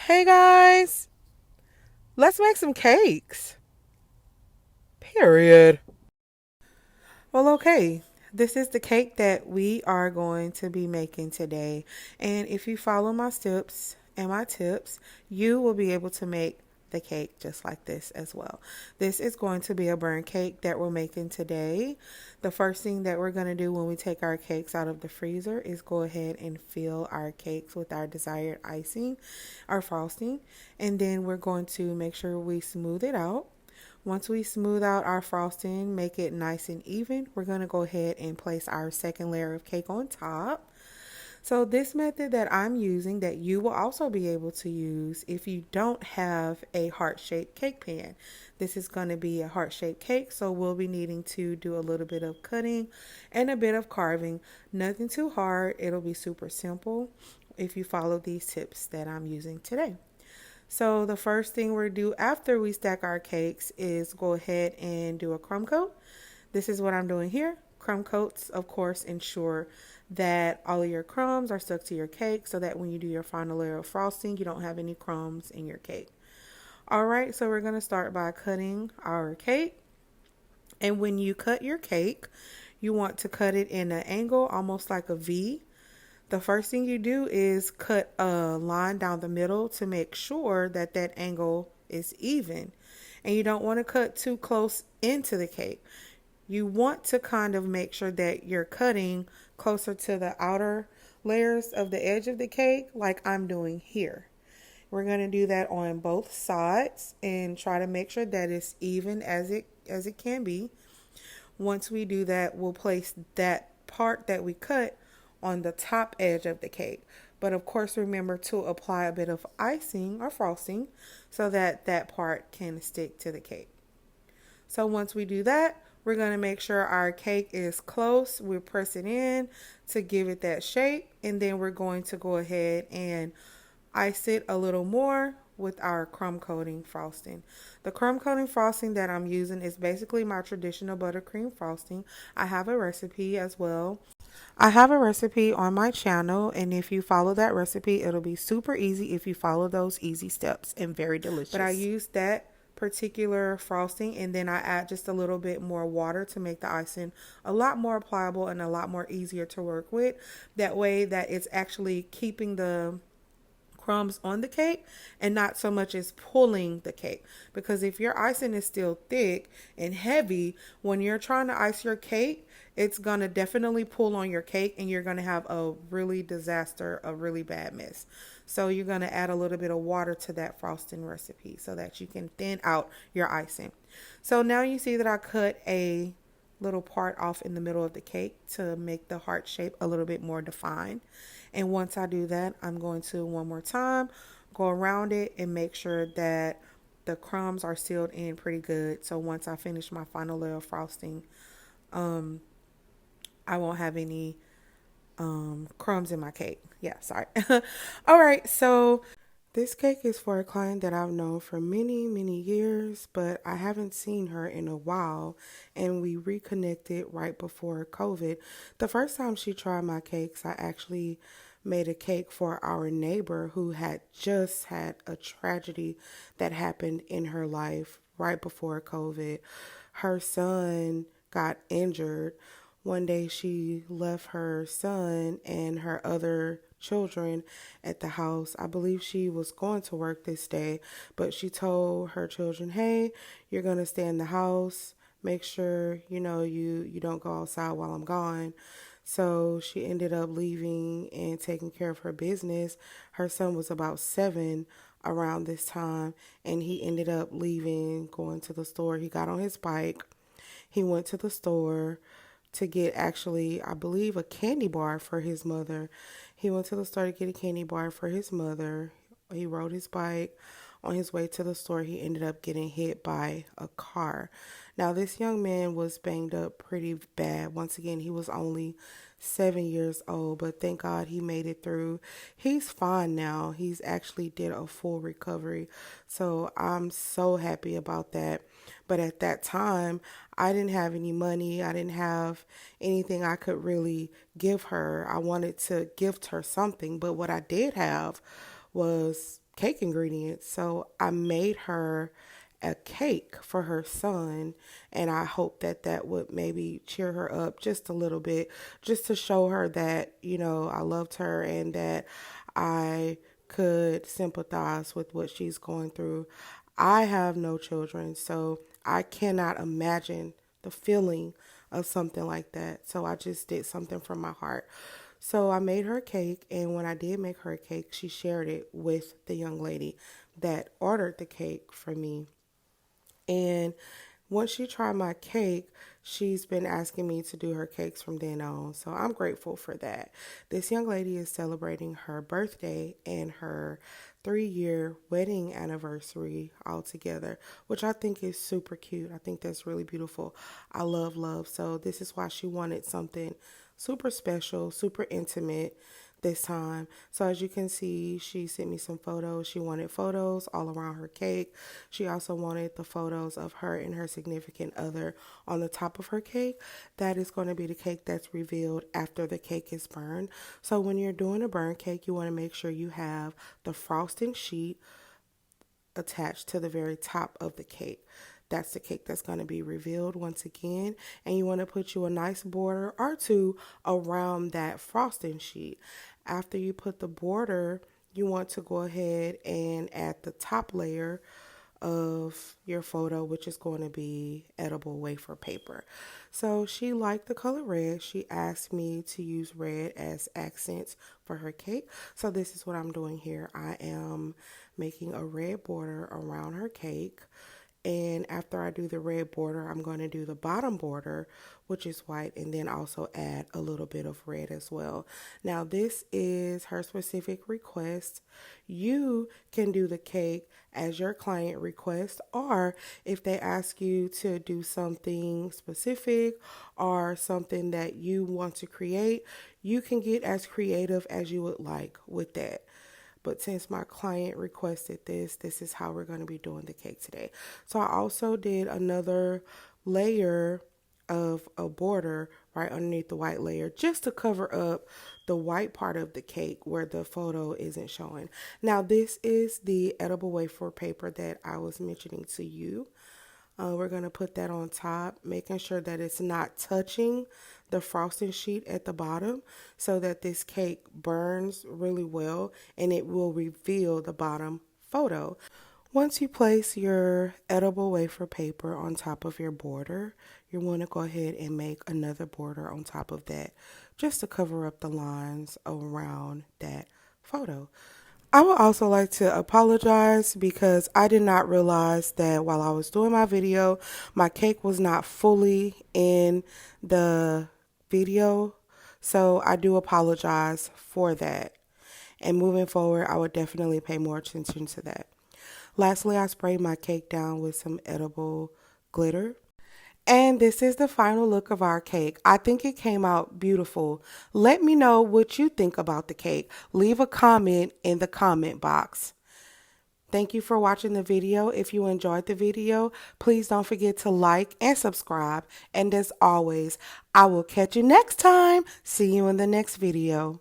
Hey guys, let's make some cakes. Period. Well, okay. This is the cake that we are going to be making today. And if you follow my steps and my tips, you will be able to make the cake just like this as well. This is going to be a burn cake that we're making today. The first thing that we're going to do when we take our cakes out of the freezer is go ahead and fill our cakes with our desired icing, our frosting, and then we're going to make sure we smooth it out. Once we smooth out our frosting, make it nice and even, we're going to go ahead and place our second layer of cake on top. So this method that I'm using that you will also be able to use if you don't have a heart-shaped cake pan. This is going to be a heart-shaped cake, so we'll be needing to do a little bit of cutting and a bit of carving. Nothing too hard. It'll be super simple if you follow these tips that I'm using today. So the first thing we're do after we stack our cakes is go ahead and do a crumb coat. This is what I'm doing here. Crumb coats, of course, ensure that all of your crumbs are stuck to your cake so that when you do your final layer of frosting, you don't have any crumbs in your cake. All right, so we're going to start by cutting our cake. And when you cut your cake, you want to cut it in an angle almost like a V. The first thing you do is cut a line down the middle to make sure that that angle is even. And you don't want to cut too close into the cake. You want to kind of make sure that you're cutting closer to the outer layers of the edge of the cake like I'm doing here. We're going to do that on both sides and try to make sure that it's even as it can be. Once we do that, we'll place that part that we cut on the top edge of the cake. But of course, remember to apply a bit of icing or frosting so that that part can stick to the cake. So once we do that, we're going to make sure our cake is close. We press it in to give it that shape. And then we're going to go ahead and ice it a little more with our crumb coating frosting. The crumb coating frosting that I'm using is basically my traditional buttercream frosting. I have a recipe as well. I have a recipe on my channel, and if you follow that recipe, it'll be super easy if you follow those easy steps and very delicious. But I use that particular frosting and then I add just a little bit more water to make the icing a lot more pliable and a lot more easier to work with. That way that it's actually keeping the crumbs on the cake and not so much as pulling the cake, because if your icing is still thick and heavy when you're trying to ice your cake, it's going to definitely pull on your cake and you're going to have a really disaster, a really bad mess. So you're going to add a little bit of water to that frosting recipe so that you can thin out your icing. So now you see that I cut a little part off in the middle of the cake to make the heart shape a little bit more defined. And once I do that, I'm going to one more time go around it and make sure that the crumbs are sealed in pretty good. So once I finish my final layer of frosting, um, I won't have any crumbs in my cake. Yeah, sorry. All right, so this cake is for a client that I've known for many, many years, but I haven't seen her in a while, and we reconnected right before COVID. The first time she tried my cakes, I actually made a cake for our neighbor who had just had a tragedy that happened in her life right before COVID. Her son got injured. One day she left her son and her other children at the house. I believe she was going to work this day, but she told her children, "Hey, you're going to stay in the house. Make sure, you don't go outside while I'm gone." So she ended up leaving and taking care of her business. Her son was about 7 around this time, and he ended up leaving, going to the store. He got on his bike. He went to the store to get, actually, I believe, a candy bar for his mother. He went to the store to get a candy bar for his mother. He rode his bike. On his way to the store, he ended up getting hit by a car. Now, this young man was banged up pretty bad. Once again, he was only 7 years old, but thank God he made it through. He's fine now. He's actually did a full recovery. So I'm so happy about that. But at that time, I didn't have any money. I didn't have anything I could really give her. I wanted to gift her something, but what I did have was cake ingredients. So I made her a cake for her son, and I hope that that would maybe cheer her up just a little bit, just to show her that, I loved her and that I could sympathize with what she's going through. I have no children, so I cannot imagine the feeling of something like that. So I just did something from my heart. So I made her a cake, and when I did make her a cake, she shared it with the young lady that ordered the cake for me. And once she tried my cake, she's been asking me to do her cakes from then on. So I'm grateful for that. This young lady is celebrating her birthday and her 3-year wedding anniversary all together, which I think is super cute. I think that's really beautiful. I love love. So this is why she wanted something super special, super intimate this time. So as you can see, she sent me some photos. She wanted photos all around her cake. She also wanted the photos of her and her significant other on the top of her cake. That is going to be the cake that's revealed after the cake is burned. So when you're doing a burn cake, you want to make sure you have the frosting sheet attached to the very top of the cake. That's the cake that's going to be revealed once again. And you want to put you a nice border or two around that frosting sheet. After you put the border, you want to go ahead and add the top layer of your photo, which is going to be edible wafer paper. So she liked the color red. She asked me to use red as accents for her cake. So this is what I'm doing here. I am making a red border around her cake. And after I do the red border, I'm going to do the bottom border, which is white, and then also add a little bit of red as well. Now, this is her specific request. You can do the cake as your client requests, or if they ask you to do something specific or something that you want to create, you can get as creative as you would like with that. But since my client requested this is how we're going to be doing the cake today. So I also did another layer of a border right underneath the white layer just to cover up the white part of the cake where the photo isn't showing. Now this is the edible wafer paper that I was mentioning to you. We're going to put that on top, making sure that it's not touching the frosting sheet at the bottom so that this cake burns really well and it will reveal the bottom photo. Once you place your edible wafer paper on top of your border, you want to go ahead and make another border on top of that just to cover up the lines around that photo. I would also like to apologize because I did not realize that while I was doing my video, my cake was not fully in the video. So I do apologize for that. And moving forward, I would definitely pay more attention to that. Lastly, I sprayed my cake down with some edible glitter. And this is the final look of our cake. I think it came out beautiful. Let me know what you think about the cake. Leave a comment in the comment box. Thank you for watching the video. If you enjoyed the video, please don't forget to like and subscribe. And as always, I will catch you next time. See you in the next video.